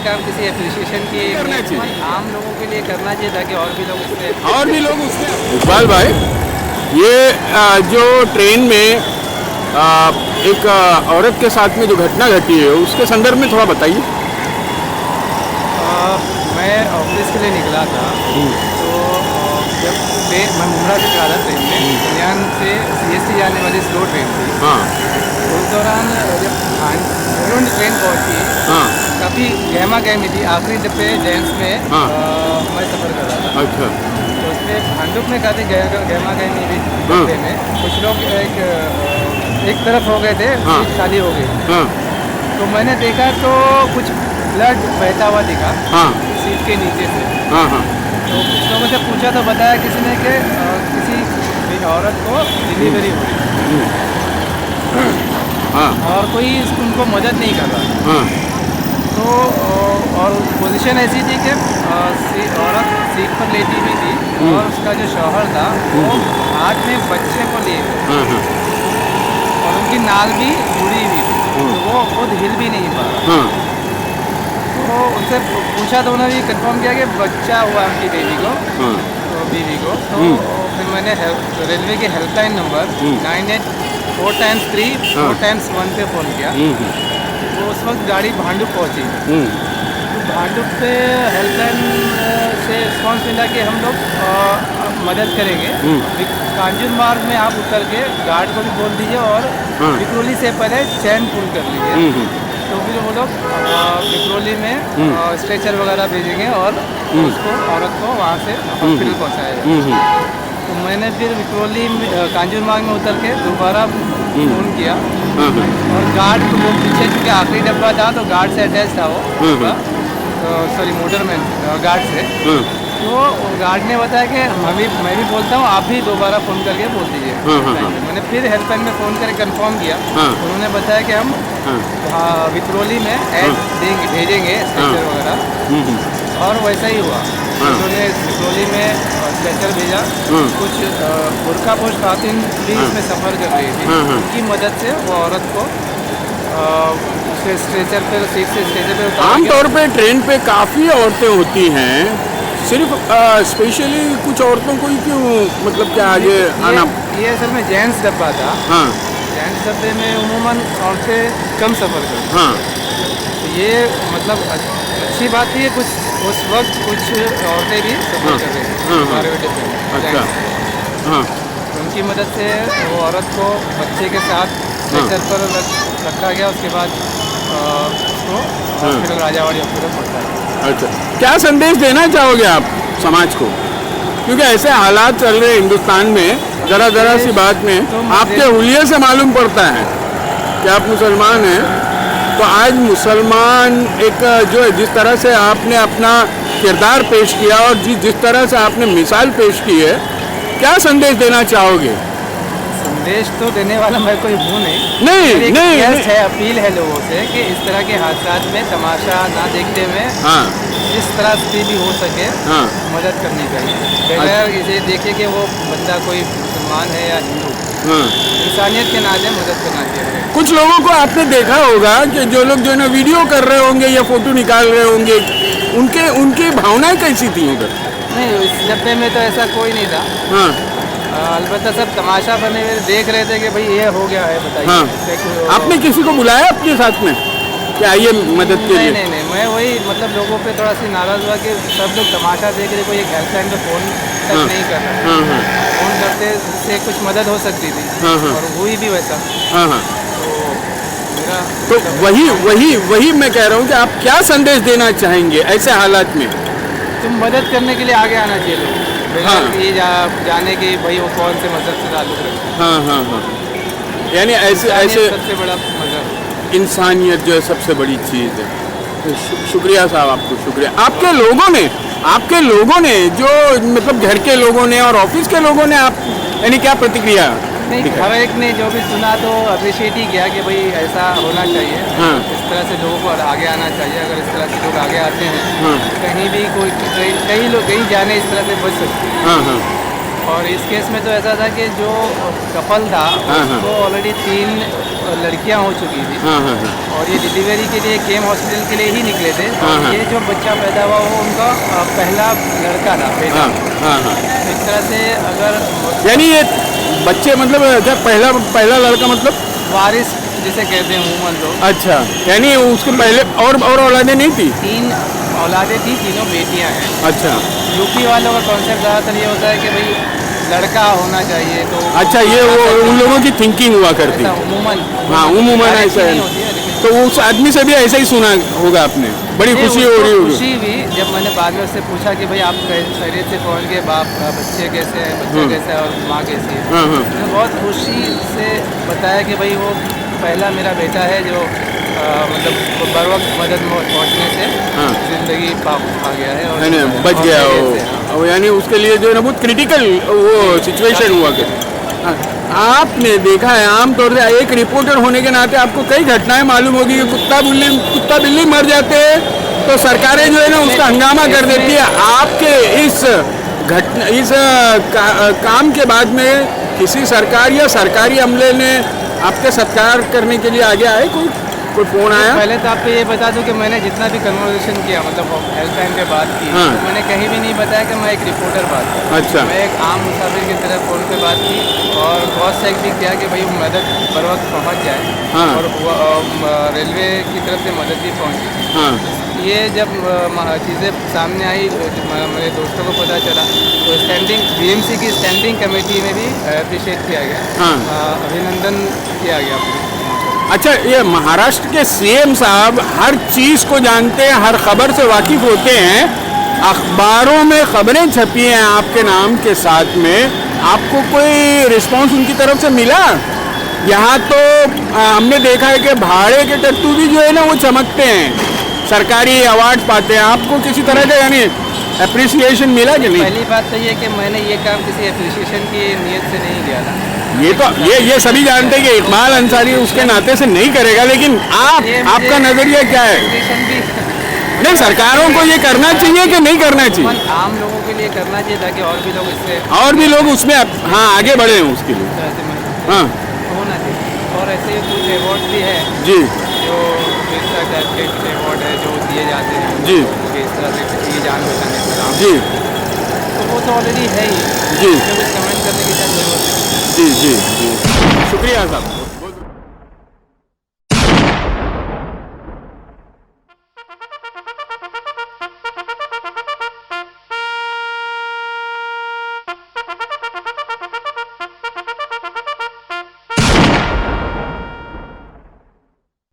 काम किसी एप्रिसिएशन की करना चाहिए। आम लोगों के लिए करना चाहिए ताकि और भी लोग उससे और भी लोग उसमें। इकबाल भाई, ये जो ट्रेन में एक औरत के साथ में जो घटना घटी है उसके संदर्भ में थोड़ा बताइए। मैं ऑफिस के लिए निकला था, तो जब ट्रेन मैं मुंब्रा से चला था ट्रेन में, कल्याण से CST जाने वाली स्लो ट्रेन थी। हाँ तो उस दौरान जब भांडुप ट्रेन पहुंची, हाँ काफ़ी गहमा गहमी थी। आखिरी डब्बे जेंट्स में हाँ। मैं सफ़र कर रहा था, अच्छा। तो उसमें भांडुप में काफ़ी गहमा गहमी थी। हाँ। डब्बे में कुछ लोग एक तरफ हो गए थे, हाँ। सीट खाली हो गई। हाँ तो मैंने देखा तो कुछ ब्लड बहता हुआ दिखा हाँ सीट के नीचे से। हाँ हाँ तो कुछ लोगों से पूछा तो बताया किसी ने कि किसी भी औरत को डिलीवरी हुई हाँ और कोई उनको मदद नहीं कर रहा। हाँ तो और पोजीशन ऐसी थी कि औरत सीट पर लेटी हुई थी और उसका जो शौहर था वो हाथ में बच्चे को लिए हाँ हाँ और उनकी नाल भी जुड़ी हुई थी, तो वो खुद हिल भी नहीं पा रहा। हाँ तो उनसे पूछा तो उन्होंने ये कंफर्म किया कि बच्चा हुआ उनकी बेबी को, हाँ तो बीवी को। तो फिर मैंने रेलवे के हेल्पलाइन नंबर 98 4 x 3 4 x 1 पे फ़ोन किया। तो उस वक्त गाड़ी भांडुप पहुंची। तो भांडुप पे हेल्पलाइन से रिस्पॉन्स मिला कि हम लोग मदद करेंगे। कांजूर मार्ग में आप उतर के गार्ड को भी बोल दीजिए और विक्रोली से पहले चैन पुल कर लीजिए। तो फिर वो लोग विक्रोली में स्ट्रेचर वगैरह भेजेंगे और उसको औरत को वहाँ से हॉस्पिटल पहुँचाएगा। तो मैंने फिर विक्रोली कांजूर मार्ग में उतर के दोबारा फ़ोन किया और गार्ड को वो पीछे चूँकि आखिरी डब्बा था तो गार्ड से अटैच था वो, सॉरी मोटरमैन गार्ड से। तो गार्ड ने बताया कि मैं भी बोलता हूँ, आप भी दोबारा फ़ोन करके बोल दीजिए। मैंने फिर हेल्पलाइन में फ़ोन करके कंफर्म किया। उन्होंने बताया कि हम विक्रोली में ऐड भेजेंगे स्ट्रेचर वगैरह, और वैसा ही हुआ। उन्होंने विक्रोली में स्ट्रेचर भेजा। कुछ बुर्कापोश खातून भी इसमें सफ़र कर रही थी, उनकी मदद से वो औरत को स्ट्रेचर पर सीट से स्ट्रेचर पर उतारा। आमतौर पे ट्रेन पे काफ़ी औरतें होती हैं, सिर्फ स्पेशली कुछ औरतों को ही क्यों, मतलब क्या आगे आना? ये असल में जेंट्स डब्बा था। हाँ जेंट्स डब्बे में उमूमन औरतें कम सफ़र करती हैं। हाँ तो ये मतलब अच्छी बात थी। कुछ उस वक्त कुछ औरतें भी सफ़र कर रही थी हमारे डब्बे में। अच्छा। हाँ उनकी मदद से वो औरत को बच्चे के साथ स्ट्रेचर पर रखा गया। उसके बाद उसको हॉस्पिटल राजावाड़ी हॉस्पिटल पहुँचाया। अच्छा, क्या संदेश देना चाहोगे आप समाज को, क्योंकि ऐसे हालात चल रहे हिंदुस्तान में, ज़रा ज़रा सी बात में आपके हुलिये से मालूम पड़ता है कि आप मुसलमान हैं। तो आज मुसलमान एक जो है, जिस तरह से आपने अपना किरदार पेश किया और जिस तरह से आपने मिसाल पेश की है, क्या संदेश देना चाहोगे? संदेश तो देने वाला मैं कोई हूँ नहीं। नहीं है, अपील है लोगों से कि इस तरह के हादसात में तमाशा ना देखते हुए जिस तरह से भी हो सके मदद करनी चाहिए। बगैर इसे देखे कि वो बंदा कोई मुसलमान है या हिंदू, इंसानियत के नाते मदद करना चाहिए। कुछ लोगों को आपने देखा होगा कि जो लोग जो है ना वीडियो कर रहे होंगे या फोटो निकाल रहे होंगे, उनकी भावनाएं कैसी थी उधर? नहीं, इस डब्बे में तो ऐसा कोई नहीं था। अलबत्ता सब तमाशा बने हुए देख रहे थे कि भाई ये हो गया है, बताइए। आपने किसी को बुलाया अपने साथ में कि आइए मदद के लिए? नहीं, मैं वही मतलब लोगों पे थोड़ा सी नाराज़ हुआ कि सब लोग तमाशा देख रहे, कोई एक हेल्पलाइन पे फ़ोन तक नहीं कर रहा। फ़ोन करते से कुछ मदद हो सकती थी और हुई भी वैसा। तो मेरा वही मैं कह रहा हूँ कि आप क्या संदेश देना चाहेंगे ऐसे हालात में? तुम मदद करने के लिए आगे आना चाहिए लोग। ये जाने के भाई वो कौन से मज़हब से ताल्लुक़ रखते हैं। यानी ऐसे सबसे बड़ा मज़हब इंसानियत जो है सबसे बड़ी चीज़ है। शुक्रिया साहब, आपको शुक्रिया। आपके लोगों ने जो मतलब घर के लोगों ने और ऑफिस के लोगों ने आप यानी क्या प्रतिक्रिया? नहीं, हर एक ने जो भी सुना तो अप्रिशिएट ही किया कि भाई ऐसा होना चाहिए। इस तरह से लोगों को आगे आना चाहिए। अगर इस तरह से लोग आगे आते हैं कहीं भी कई लोग कहीं जाने इस तरह से बच सकते हैं। और इस केस में तो ऐसा था कि जो कपल था हाँ, हाँ। उसको ऑलरेडी 3 लड़कियां हो चुकी थी हाँ हाँ हाँ और ये डिलीवरी के लिए केम हॉस्पिटल के लिए ही निकले थे। हाँ, और हाँ। ये जो बच्चा पैदा हुआ वो उनका पहला लड़का था, बेटा। हाँ हाँ हाँ इस तरह से अगर यानी ये बच्चे मतलब क्या पहला पहला लड़का मतलब वारिस जिसे कहते हैं उमूमन लोग, अच्छा यानी उसके पहले और औलादे नहीं थी 3 औलादें थी, तीनों बेटियां हैं। अच्छा यूपी वालों का कॉन्सेप्ट ज़्यादातर ये होता है कि भाई लड़का होना चाहिए, तो अच्छा ये वो उन लोगों की थिंकिंग हुआ करती ऐसा उमूमन हाँ उमूमन हर एक ऐसा की है नहीं होती है, लेकिन तो उस आदमी से भी ऐसा ही सुना होगा आपने बड़ी नहीं, खुशी हो उसको रही होगी खुशी हुई जब मैंने बाद में उससे पूछा कि भाई आप खैरियत से पहुंच गए, बाप बच्चे कैसे हैं, बच्चा कैसा है और माँ कैसी है। हाँ हाँ मैंने बहुत खुशी से बताया कि भाई वो पहला मेरा बेटा है जो मतलब बर वक्त मदद पहुंचने से हाँ। ज़िंदगी आ गया है और यानी बच और गया खैरियत वो से, हाँ। और यानी उसके लिए जो है ना बहुत क्रिटिकल वो सिचुएशन हुआ कि हाँ, आपने देखा है आमतौर से एक रिपोर्टर होने के नाते आपको कई घटनाएं मालूम होगी कि कुत्ता बिल्ली मर जाते हैं तो सरकारें जो है ना उसका हंगामा कर देती है। आपके इस घटना इस काम के बाद में किसी सरकार या सरकारी अमले ने आपके सत्कार करने के लिए आगे आए कोई फोन आया? पहले तो आपको ये बता दूं कि मैंने जितना भी कन्वर्सेशन किया मतलब हेल्पलाइन पे बात की, हाँ। तो मैंने कहीं भी नहीं बताया कि मैं एक रिपोर्टर बात कर रहा हूं। अच्छा मैं एक आम मुसाफिर की तरह फ़ोन पे बात की और बहुत से भी किया कि भाई मदद बर वक्त पहुँच जाए हाँ। और रेलवे की तरफ से मदद भी पहुँची। हाँ ये जब चीज़ें सामने आई, मेरे दोस्तों को पता चला, तो स्टैंडिंग बीएमसी की स्टैंडिंग कमेटी में भी अप्रिशिएट किया गया, हाँ अभिनंदन किया गया। अच्छा ये महाराष्ट्र के सीएम साहब हर चीज़ को जानते हैं, हर खबर से वाकिफ होते हैं, अखबारों में खबरें छपी हैं आपके नाम के साथ में, आपको कोई रिस्पांस उनकी तरफ से मिला? यहाँ तो हमने देखा है कि भाड़े के टट्टू भी जो है ना वो चमकते हैं, सरकारी अवार्ड पाते हैं, आपको किसी तरह का यानी अप्रिसिएशन मिला कि नहीं? पहली बात तो ये कि मैंने ये काम किसी अप्रिसिएशन की नीयत से नहीं किया था। ये तो ये सभी जानते हैं कि इकबाल अंसारी उसके नाते से नहीं करेगा, लेकिन आपका नजरिया क्या है? Appreciation भी नहीं सरकारों को ये करना चाहिए कि नहीं करना चाहिए? आम लोगों के लिए करना चाहिए ताकि और भी लोग इससे और भी लोग उसमें हाँ आगे बढ़े हैं उसके लिए हाँ होना चाहिए। और ऐसे ही कुछ अवार्ड भी है जी जो बिरसा कैटेगरी अवार्ड है जो दिए जाते हैं जी कि इस तरह से किसी की जान बचाने का काम, जी तो वो तो ऑलरेडी है ही, जी कुछ कमेंट करने की क्या जरूरत है। जी जी जी शुक्रिया साहब।